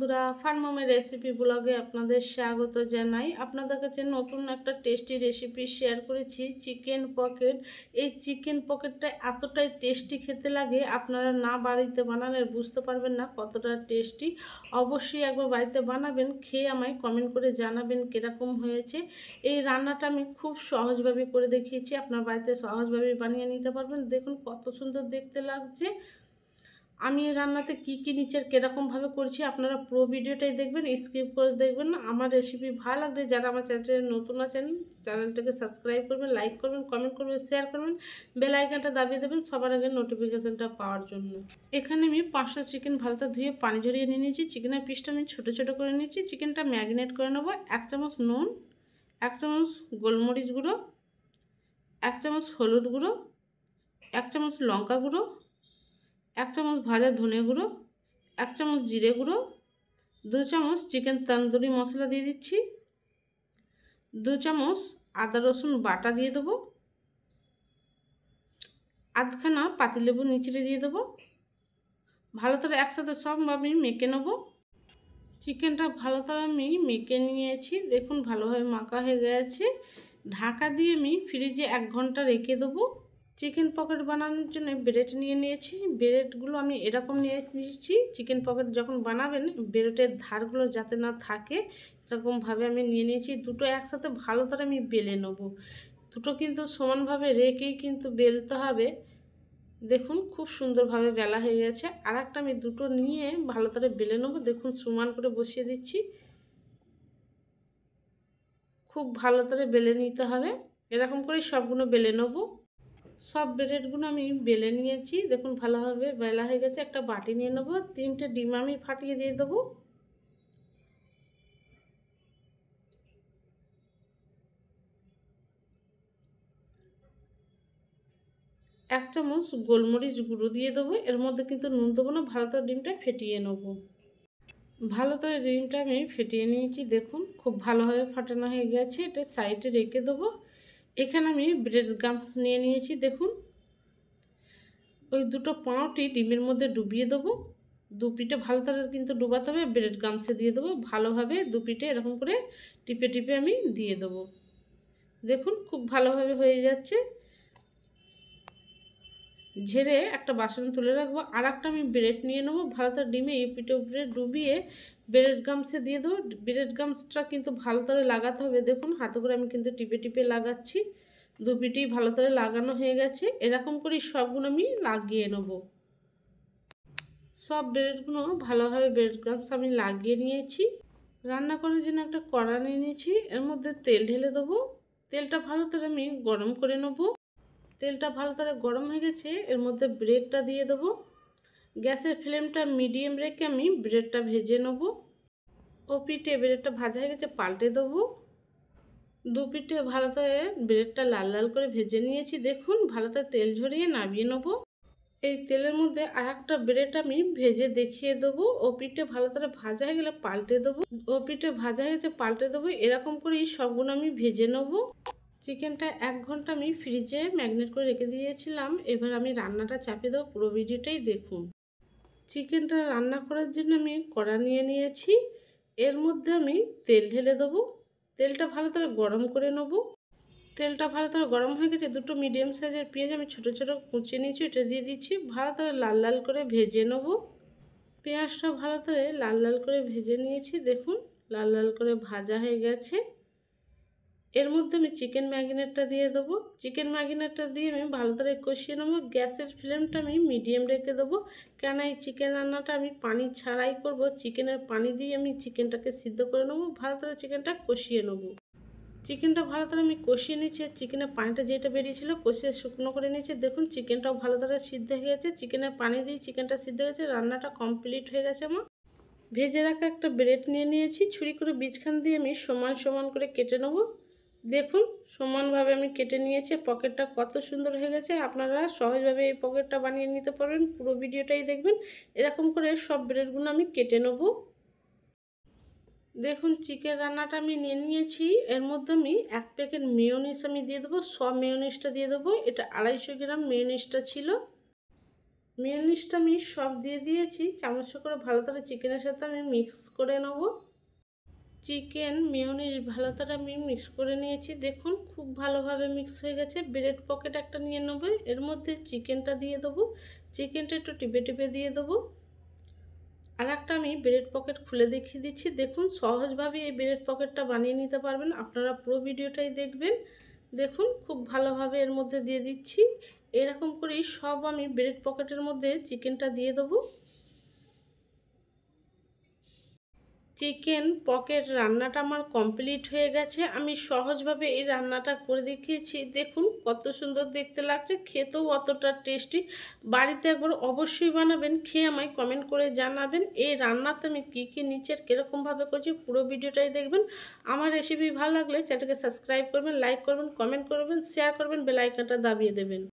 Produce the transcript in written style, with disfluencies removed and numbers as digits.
বন্ধুরা, ফার্মমের রেসিপি ব্লগে আপনাদের স্বাগত জানাই। আপনাদের কাছে নতুন একটা টেস্টি রেসিপি শেয়ার করেছি, চিকেন পকেট। এই চিকেন পকেটটা এতটাই টেস্টি খেতে লাগে, আপনারা না বাড়িতে বানালে বুঝতে পারবেন না কতটা টেস্টি। অবশ্যই একবার বাড়িতে বানাবেন, খেয়ে আমায় কমেন্ট করে জানাবেন কীরকম হয়েছে। এই রান্নাটা আমি খুব সহজভাবে করে দেখিয়েছি, আপনার বাড়িতে সহজভাবে বানিয়ে নিতে পারবেন। দেখুন কত সুন্দর দেখতে লাগছে। আমি এই রান্নাতে কী কী নিচের কীরকমভাবে করছি আপনারা পুরো ভিডিওটাই দেখবেন, স্কিপ করে দেখবেন না। আমার রেসিপি ভালো লাগলে যারা আমার চ্যানেলটা নতুন আছেন চ্যানেলটাকে সাবস্ক্রাইব করবেন, লাইক করবেন, কমেন্ট করবেন, শেয়ার করবেন, বেল আইকনটা দাবিয়ে দেবেন সবার আগে নোটিফিকেশানটা পাওয়ার জন্য। এখানে আমি 500 চিকেন ভালোটা ধুয়ে পানি ঝরিয়ে নিয়ে নিয়েছি। চিকেনের পিসটা আমি ছোটো ছোটো করে নিয়েছি। চিকেনটা ম্যারিনেট করে নেবো। 1 চামচ নুন, 1 চামচ গোলমরিচ গুঁড়ো, 1 চামচ হলুদ গুঁড়ো, 1 চামচ লঙ্কা গুঁড়ো, 1 চামচ ভাজা ধনে গুঁড়ো, 1 চামচ জিরে গুঁড়ো, 2 চামচ চিকেন তন্দুরি মশলা দিয়ে দিচ্ছি, 2 চামচ আদা রসুন বাটা দিয়ে দেবো, আধখানা পাতিলেবু নিচড়ে দিয়ে দেবো। ভালো করে একসাথে সব আমি মেখে নেবো। চিকেনটা ভালো করে আমি মেখে নিয়েছি, দেখুন ভালোভাবে মাখা হয়ে গেছে। ঢাকা দিয়ে আমি ফ্রিজে 1 ঘন্টা রেখে দেবো। চিকেন পকেট বানানোর জন্য ব্রেড নিয়ে নিয়েছি। ব্রেডগুলো আমি এরকম নিয়ে নিয়েছি। চিকেন পকেট যখন বানাবেন ব্রেডের ধারগুলো যাতে না থাকে এরকমভাবে আমি নিয়ে নিয়েছি। দুটো একসাথে ভালো করে আমি বেলে নেব। দুটো কিন্তু সমানভাবে রেখেই কিন্তু বেলতে হবে। দেখুন খুব সুন্দরভাবে বেলা হয়ে গেছে। আর একটা আমি দুটো নিয়ে ভালো করে বেলে নেব। দেখুন সমান করে বসিয়ে দিচ্ছি। খুব ভালো করে বেলে নিতে হবে। এরকম করে সবগুলো বেলে নেব। সব ব্রেডগুলো আমি বেলে নিয়েছি, দেখুন ভালোভাবে বেলা হয়ে গেছে। একটা বাটি নিয়ে নেবো। 3টে ডিম আমি ফাটিয়ে দিয়ে দেবো। এক চামচ গোলমরিচ গুঁড়ো দিয়ে দেবো। এর মধ্যে কিন্তু নুন দেবো না, ভালো করে ডিমটা ফেটিয়ে নেব। ভালো করে ডিমটা আমি ফেটিয়ে নিয়েছি, দেখুন খুব ভালোভাবে ফাটানো হয়ে গেছে। এটা সাইডে রেখে দেবো। এখানে আমি ব্রেড গাম নিয়ে নিয়েছি, দেখুন ওই দুটো পাউরুটি ডিমের মধ্যে ডুবিয়ে দেবো। দু পিঠে ভালো করে কিন্তু ডুবাতে হবে। ব্রেড গামসে দিয়ে দেবো ভালোভাবে। দু পিঠে এরকম করে টিপে টিপে আমি দিয়ে দেবো। দেখুন খুব ভালোভাবে হয়ে যাচ্ছে। ঝেড়ে একটা বাসন তুলে রাখবো। আর একটা আমি ব্রেড নিয়ে নেবো। ভালো করে ডিমে এই পিঠে উপরে ডুবিয়ে ব্রেড গামসে দিয়ে দেবো। ব্রেড গামসটা কিন্তু ভালো করে লাগাতে হবে। দেখুন হাতে করে আমি কিন্তু টিপে টিপে লাগাচ্ছি। দু পিঠেই ভালো করে লাগানো হয়ে গেছে। এরকম করেই সবগুলো আমি লাগিয়ে নেবো। সব ব্রেডগুলো ভালোভাবে ব্রেড ক্রাম্বস আমি লাগিয়ে নিয়েছি। রান্না করার জন্য একটা কড়া নিয়ে নিয়েছি। এর মধ্যে তেল ঢেলে দেবো। তেলটা ভালো করে আমি গরম করে নেব। তেলটা ভালো করে গরম হয়ে গেছে। এর মধ্যে ব্রেডটা দিয়ে দেবো। গ্যাসের ফ্লেমটা মিডিয়াম রেখে আমি ব্রেডটা ভেজে নেব। ও পিঠে ব্রেডটা ভাজা হয়ে গেছে, পাল্টে দেবো। দু পিঠে ভালো করে ব্রেডটা লাল লাল করে ভেজে নিয়েছি। দেখুন ভালো করে তেল ঝরিয়ে নামিয়ে নেবো। এই তেলের মধ্যে আর একটা ব্রেড আমি ভেজে দেখিয়ে দেবো। ও পিঠে ভালো করে ভাজা হয়ে গেলে পাল্টে দেবো। ও পিঠে ভাজা হয়ে গেছে, পাল্টে দেবো। এরকম করেই সবগুলো আমি ভেজে নেবো। চিকেনটা 1 ঘন্টা আমি ফ্রিজে ম্যারিনেট করে রেখে দিয়েছিলাম। এবার আমি রান্নাটা চাপিয়ে দেবো, পুরো ভিডিওটাই দেখুন। চিকেনটা রান্না করার জন্য আমি কড়া নিয়ে নিয়েছি। এর মধ্যে আমি তেল ঢেলে দেবো। তেলটা ভালো করে গরম করে নেবো। তেলটা ভালো করে গরম হয়ে গেছে। দুটো মিডিয়াম সাইজের পেঁয়াজ আমি ছোটো ছোটো কুচিয়ে নিয়েছি, এটা দিয়ে দিচ্ছি। ভালো করে লাল লাল করে ভেজে নেব। পেঁয়াজটা ভালো করে লাল লাল করে ভেজে নিয়েছি, দেখুন লাল লাল করে ভাজা হয়ে গেছে। এর মধ্যে আমি চিকেন ম্যারিনেটটা দিয়ে দেবো। চিকেন ম্যারিনেটটা দিয়ে আমি ভালো করে কষিয়ে নেবো। গ্যাসের ফ্লেমটা আমি মিডিয়াম রেখে দেবো, কেন এই চিকেন রান্নাটা আমি পানি ছাড়াই করব। চিকেনের পানি দিয়ে আমি চিকেনটাকে সিদ্ধ করে নেবো। ভালো করে চিকেনটা কষিয়ে নেবো। চিকেনটা ভালো করে আমি কষিয়ে নিয়েছি। চিকেনের পানিটা যেটা বেরিয়েছিল কষিয়ে শুকনো করে নিয়েছি। দেখুন চিকেনটাও ভালো করে সিদ্ধ হয়ে গেছে। চিকেনের পানি দিয়ে চিকেনটা সিদ্ধ হয়ে গেছে। রান্নাটা কমপ্লিট হয়ে গেছে আমার। ভেজে রাখা একটা ব্রেড নিয়ে নিয়েছি। ছুরি করে বীজখান দিয়ে আমি সমান সমান করে কেটে নেব। দেখুন সমানভাবে আমি কেটে নিয়েছি। পকেটটা কত সুন্দর হয়ে গেছে। আপনারা সহজভাবে এই পকেটটা বানিয়ে নিতে পারবেন। পুরো ভিডিওটাই দেখবেন। এরকম করে সব ব্রেডগুলো আমি কেটে নেব। দেখুন চিকেন রান্নাটা আমি নিয়ে নিয়েছি। এর মধ্যে আমি 1 প্যাকেট মেয়োনিজ আমি দিয়ে দেবো। সব মেয়োনিজটা দিয়ে দেবো। এটা 250 গ্রাম মেয়োনিজটা ছিল। মেয়োনিজটা আমি সব দিয়ে দিয়েছি, চামচ করে ভালো করে চিকেনের সাথে আমি মিক্স করে নেব। চিকেন মেয়োনিজ ভালো করে আমি মিক্স করে নিয়েছি, দেখুন খুব ভালোভাবে মিক্স হয়ে গেছে। ব্রেড পকেট একটা নিয়ে নেব, এর মধ্যে চিকেনটা দিয়ে দেবো, চিকেনটা একটু টিপে টিপে দিয়ে দেবো। আর একটা আমি ব্রেড পকেট খুলে দেখিয়ে দিচ্ছি, দেখুন সহজভাবে এই ব্রেড পকেটটা বানিয়ে নিতে পারবেন, আপনারা পুরো ভিডিওটাই দেখবেন। দেখুন খুব ভালোভাবে এর মধ্যে দিয়ে দিচ্ছি, এরকম করেই সব আমি ব্রেড পকেটের মধ্যে চিকেনটা দিয়ে দেবো। চিকেন পকেট রান্নাটা আমার কমপ্লিট হয়ে গেছে। আমি সহজভাবে এই রান্নাটা করে দেখিয়েছি, দেখুন কত সুন্দর দেখতে লাগছে, খেতেও অতটা টেস্টি। বাড়িতে একবার অবশ্যই বানাবেন, খেয়ে আমায় কমেন্ট করে জানাবেন এই রান্নাতে আমি কী কী নিচের কীরকমভাবে করছি, পুরো ভিডিওটাই দেখবেন। আমার রেসিপি ভালো লাগলে চ্যানেলটাকে সাবস্ক্রাইব করবেন, লাইক করবেন, কমেন্ট করবেন, শেয়ার করবেন, বেল আইকনটা দাবিয়ে দেবেন।